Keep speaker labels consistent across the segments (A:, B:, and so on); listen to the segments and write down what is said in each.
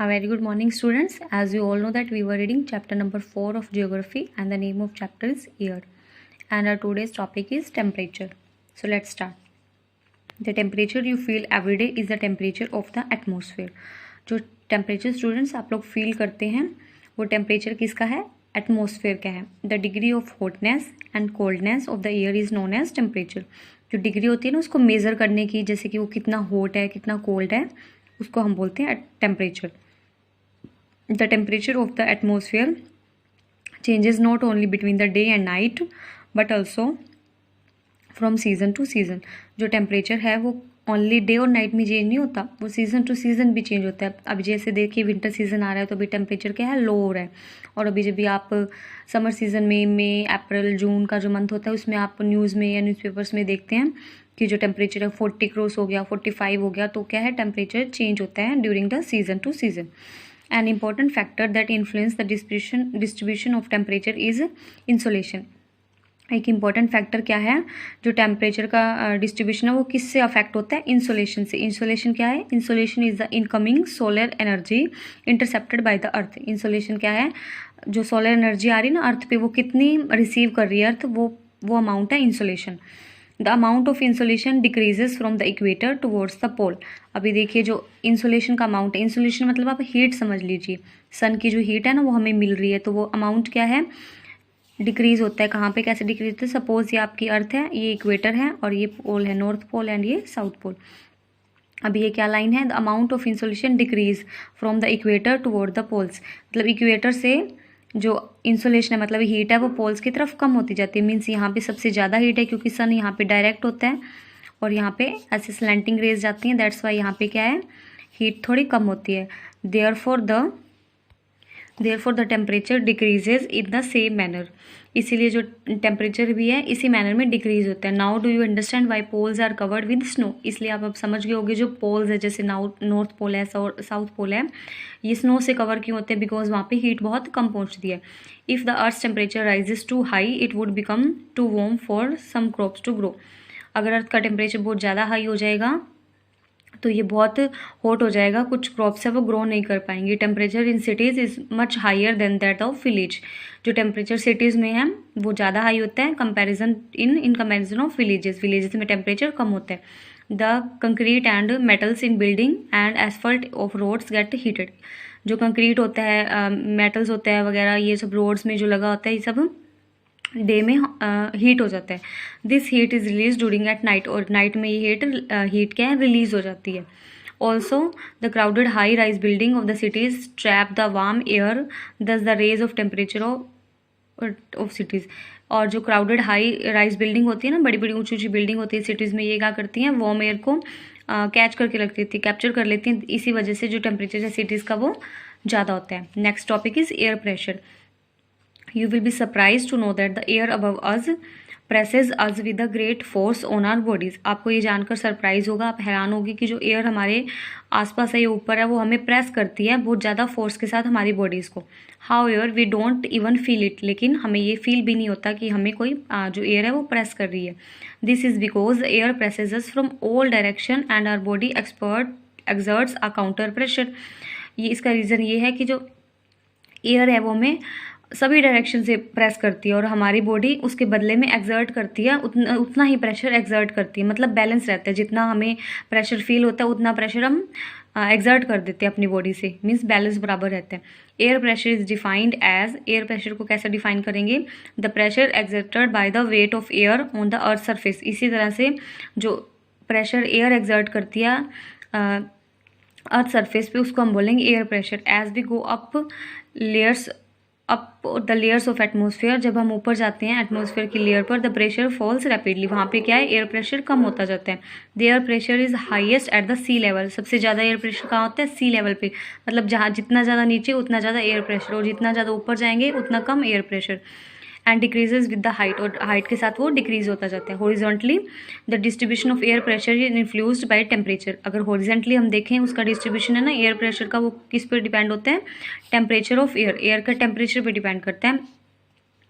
A: A very good morning, students. As you all know that we were reading chapter number 4 of geography and the name of chapter is year, and our today's topic is temperature. So let's start. The temperature you feel every day is the temperature of the atmosphere. जो temperature students आप लोग feel करते हैं वो temperature किसका है? Atmosphere का है. The degree of hotness and coldness of the air is known as temperature. जो डिग्री होती है ना उसको मेज़र करने की, जैसे कि वो कितना हॉट है कितना कोल्ड है, उसको हम बोलते हैं temperature. The temperature of the atmosphere changes not only between the day and night but also from season to season. जो टेम्परेचर है वो ओनली डे और नाइट में चेंज नहीं होता, वो सीज़न टू सीज़न भी चेंज होता है. अभी जैसे देखिए विंटर सीज़न आ रहा है तो अभी टेम्परेचर क्या है, लो हो रहा है. और अभी जब भी आप समर सीज़न में मई अप्रैल जून का जो मंथ होता है उसमें आप न्यूज़ में या न्यूज़पेपर्स में देखते हैं कि जो टेम्परेचर है 40 क्रॉस हो गया, 45 हो गया. तो क्या है, टेम्परेचर चेंज होता है during the season two season. An important factor that influence the distribution of temperature is insolation. एक इम्पॉर्टेंट फैक्टर क्या है जो टेम्परेचर का डिस्ट्रीब्यूशन है वो किससे अफेक्ट होता है? इंसोलेशन से. इंसोलेशन क्या है? Insolation is the incoming solar energy intercepted by the earth. Insolation क्या है? जो सोलर एनर्जी आ रही है ना अर्थ पे वो कितनी रिसीव कर रही है अर्थ, वो अमाउंट है insolation. The amount of insolation decreases from the equator towards the pole. अभी देखिए जो इंसोलेशन का अमाउंट है, इंसोलेशन मतलब आप हीट समझ लीजिए, सन की जो हीट है ना वो हमें मिल रही है, तो वो अमाउंट क्या है, डिक्रीज होता है. कहाँ पे कैसे डिक्रीज होता है? सपोज ये आपकी अर्थ है, ये इक्वेटर है और ये पोल है, नॉर्थ पोल एंड ये साउथ पोल. अभी ये क्या लाइन है? The amount of insolation decrease from the equator toward the poles. मतलब इक्वेटर से जो इंसोलेशन है मतलब हीट है वो पोल्स की तरफ कम होती जाती है. मीन्स यहाँ पे सबसे ज़्यादा हीट है क्योंकि सन यहाँ पे डायरेक्ट होता है और यहाँ पे ऐसे स्लैंटिंग रेज जाती हैं. दैट्स वाई यहाँ पे क्या है, हीट थोड़ी कम होती है. Therefore the temperature decreases in the same manner. इसीलिए जो टेम्परेचर भी है इसी मैनर में डिक्रीज होता है. Now do you understand why poles are covered with snow. इसलिए आप अब समझ गए होंगे जो पोल्स है, जैसे नॉर्थ पोल है, साउथ पोल है, ये स्नो से कवर क्यों होते हैं? बिकॉज वहाँ पे हीट बहुत कम पहुँचती है. If the earth temperature rises to high it would become too warm for some crops to grow. अगर अर्थ का टेम्परेचर बहुत ज़्यादा हाई हो जाएगा तो ये बहुत हॉट हो जाएगा, कुछ क्रॉप्स है वो ग्रो नहीं कर पाएंगी. Temperature in cities is much higher than that of village. जो टेम्परेचर सिटीज़ में है वो ज़्यादा हाई होता है इन कंपेरिजन ऑफ विलेजेस में टेम्परेचर कम होता है. The concrete and metals in building and asphalt of roads get heated. जो कंक्रीट होता है, मेटल्स होता है वगैरह, ये सब रोड्स में जो लगा होता है ये सब डे में हीट हो जाता है. This heat is release during at night. और नाइट में ये हीट क्या है, रिलीज हो जाती है. Also the crowded high rise building of the cities trap the warm air thus the raise of temperature of cities. और जो क्राउडेड हाई राइज बिल्डिंग होती है ना, बड़ी बड़ी ऊंची ऊंची बिल्डिंग होती है सिटीज़ में, ये क्या करती हैं, वार्म एयर को कैच करके रख लेती है, कैप्चर कर लेती हैं. इसी वजह से जो टेम्परेचर है सिटीज़ का वो ज़्यादा होता है. Next topic is air pressure. You will be surprised to know that the air above us presses us with a great force on our bodies. आपको ये जानकर सरप्राइज होगा, आप हैरान होगी कि जो एयर हमारे आसपास है, ये ऊपर है, वो हमें प्रेस करती है बहुत ज़्यादा फोर्स के साथ हमारी बॉडीज़ को. However, we don't even feel it. लेकिन हमें ये फील भी नहीं होता कि हमें कोई जो एयर है वो प्रेस कर रही है. This is because the air presses us from all direction and our body exerts a counter pressure. ये इसका रीज़न ये है कि जो एयर है वो हमें सभी डायरेक्शन से प्रेस करती है और हमारी बॉडी उसके बदले में एक्सर्ट करती है, उतना ही प्रेशर एक्सर्ट करती है. मतलब बैलेंस रहता है, जितना हमें प्रेशर फील होता है उतना प्रेशर हम एक्सर्ट कर देते हैं अपनी बॉडी से. मीन्स बैलेंस बराबर रहता है. Air pressure is defined as, air pressure को कैसे डिफाइन करेंगे, the pressure exerted by the weight of air on the earth surface. इसी तरह से जो प्रेशर एयर एक्सर्ट करती है अर्थ सरफेस पे उसको हम बोलेंगे air pressure. As we go up the layers of atmosphere. जब हम ऊपर जाते हैं एटमोसफियर की लेयर पर, द प्रेशर फॉल्स रैपिडली. वहाँ पे क्या है, एयर प्रेशर कम होता जाता है. The air pressure is highest at the sea level. सबसे ज़्यादा एयर प्रेशर कहाँ होता है, सी लेवल पे. मतलब जहाँ जितना ज़्यादा नीचे उतना ज़्यादा एयर प्रेशर, और जितना ज़्यादा ऊपर जाएंगे उतना कम air pressure. And decreases with the height. और हाइट के साथ वो डिक्रीज होता जाता है. Horizontally the distribution of air pressure is influenced by temperature. अगर हॉरिजॉन्टली हम देखें उसका डिस्ट्रीब्यूशन है ना एयर प्रेशर का, वो किस पर डिपेंड होता है, टेम्परेचर ऑफ एयर. एयर का टेम्परेचर पर डिपेंड करता है.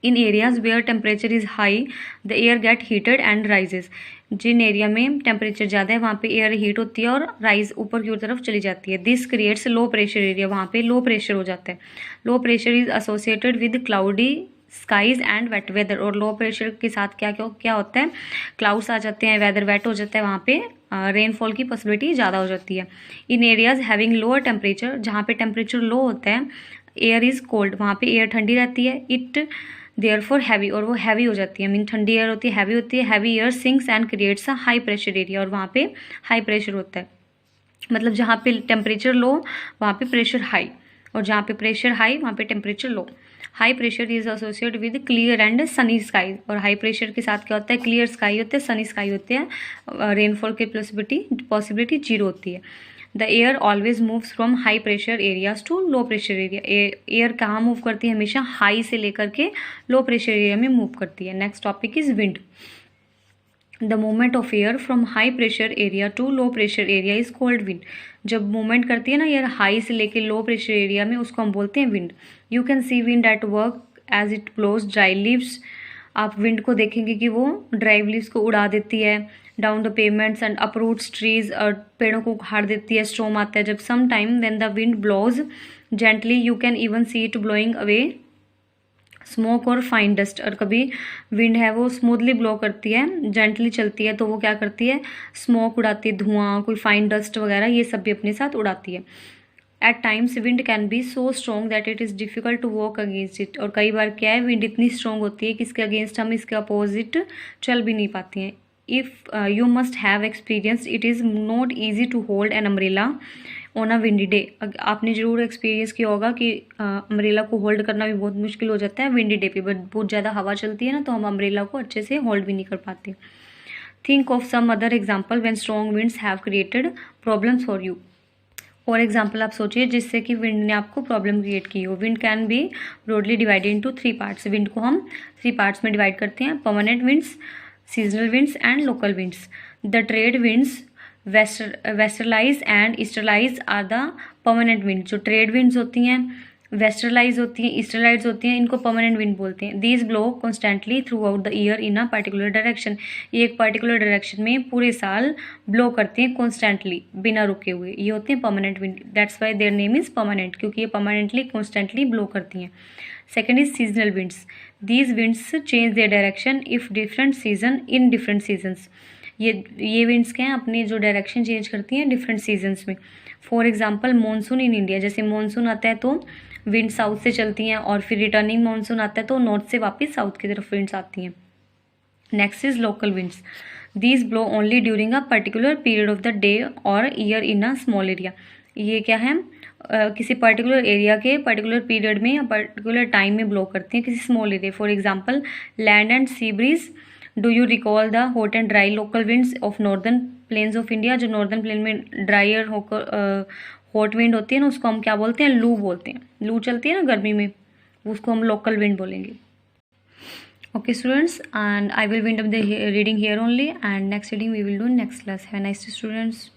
A: In areas where temperature is high the air get heated and rises. जिन एरिया में टेम्परेचर ज़्यादा है वहाँ पे एयर हीट होती है और राइज ऊपर की तरफ चली जाती है। This creates low pressure area, वहाँ पे लो प्रेशर हो जाता है। Low pressure is associated with cloudy skies and wet weather. और लो प्रेशर के साथ क्या होता है, क्लाउड्स आ जाते हैं, वेदर वेट हो जाता है, वहाँ पे रेनफॉल की पॉसिबिलिटी ज़्यादा हो जाती है। In areas having lower temperature, जहाँ पे टेम्परेचर लो होता है, एयर इज़ कोल्ड, वहाँ पे एयर ठंडी रहती है। इट देयरफॉर हैवी, और वो हैवी हो जाती है, मीन ठंडी एयर होती है, हैवी होती है। Heavy air sinks and creates a high pressure area, और वहाँ पे हाई प्रेशर होता है। मतलब जहाँ पे टेम्परेचर लो वहाँ पे प्रेशर हाई, और जहाँ पे प्रेशर हाई वहाँ पे temperature low. High pressure is associate with clear and Sunny sky, और हाई प्रेशर के साथ क्या होता है, क्लियर स्काई होते हैं, सनी स्काई होते हैं, रेनफॉल की पॉसिबिलिटी जीरो होती है। The air always moves from high pressure areas to low pressure area. Air कहाँ मूव करती है, हमेशा हाई से लेकर के लो प्रेशर एरिया में मूव करती है। Next topic is wind. The movement of air from high pressure area to low pressure area is called wind. जब मूवमेंट करती है ना एयर हाई से लेके लो प्रेशर एरिया में, उसको हम बोलते हैं wind. You can see wind at work as it blows dry leaves. आप विंड को देखेंगे कि वो ड्राई लीव्स को उड़ा देती है, down the payments and uproots trees, और पेड़ों को उखाड़ देती है, स्टॉर्म आता है जब। Some time when the wind blows gently you can even see it blowing away smoke और फाइन डस्ट। और कभी विंड है वो स्मूथली ब्लो करती है, जेंटली चलती है, तो वो क्या करती है, स्मोक उड़ाती है, धुआं, कोई फाइन डस्ट वगैरह ये सब भी अपने साथ उड़ाती है। At times wind can be so strong that it is difficult to walk against it. और कई बार क्या है, विंड इतनी स्ट्रॉन्ग होती है कि इसके अगेंस्ट हम इसके अपोजिट चल भी नहीं पाती हैं। If you must have experience it is not easy to hold an umbrella on a windy day. आपने ज़रूर एक्सपीरियंस किया होगा कि अम्ब्रेला को होल्ड करना भी बहुत मुश्किल हो जाता है विंडी डे पे, बट बहुत ज़्यादा हवा चलती है ना, तो हम अम्ब्रेला को अच्छे से होल्ड भी नहीं कर पाते। Think of some other example when strong winds have created problems for you. और एग्जाम्पल आप सोचिए जिससे कि विंड ने आपको प्रॉब्लम क्रिएट की हो। Wind can be broadly divided into 3 parts. Wind को हम 3 पार्ट्स में डिवाइड करते हैं, permanent winds, seasonal winds and local winds. The trade winds westerlies and easterlies are the permanent wind. जो ट्रेड विंड्स होती हैं, वेस्टरलाइज होती हैं, ईस्टरलाइज होती हैं, इनको परमानेंट विंड बोलते हैं। These blow constantly through out the year in a particular direction. ये एक पर्टिकुलर डायरेक्शन में पूरे साल ब्लो करते हैं कॉन्स्टेंटली, बिना रुके हुए। ये होते हैं permanent wind, that's why their name is permanent, क्योंकि ये परमानेंटली कॉन्स्टेंटली ब्लो करती हैं। Second is seasonal winds. These winds change their direction if different season in different seasons. ये विंड्स क्या हैं, अपनी जो डायरेक्शन चेंज करती हैं डिफरेंट सीजन्स में। For example monsoon in India, जैसे मानसून आता है तो विंड साउथ से चलती हैं, और फिर रिटर्निंग मानसून आता है तो नॉर्थ से वापस साउथ की तरफ विंड्स आती हैं। Next is local winds. These blow only during a particular period of the day और year in a small area. ये क्या है, किसी पर्टिकुलर एरिया के पर्टिकुलर पीरियड में या पर्टिकुलर टाइम में ब्लो करती हैं, किसी small area. For example land and sea breeze. Do you recall the hot and dry local winds of northern plains of India. जो नॉर्दर्न प्लेन में drier होकर हॉट विंड होती है ना, उसको हम क्या बोलते हैं, लू बोलते हैं। लू चलती है ना गर्मी में, उसको हम लोकल विंड बोलेंगे। Okay students, and I will wind up the reading here only, and next reading we will do next class. Have a nice day students.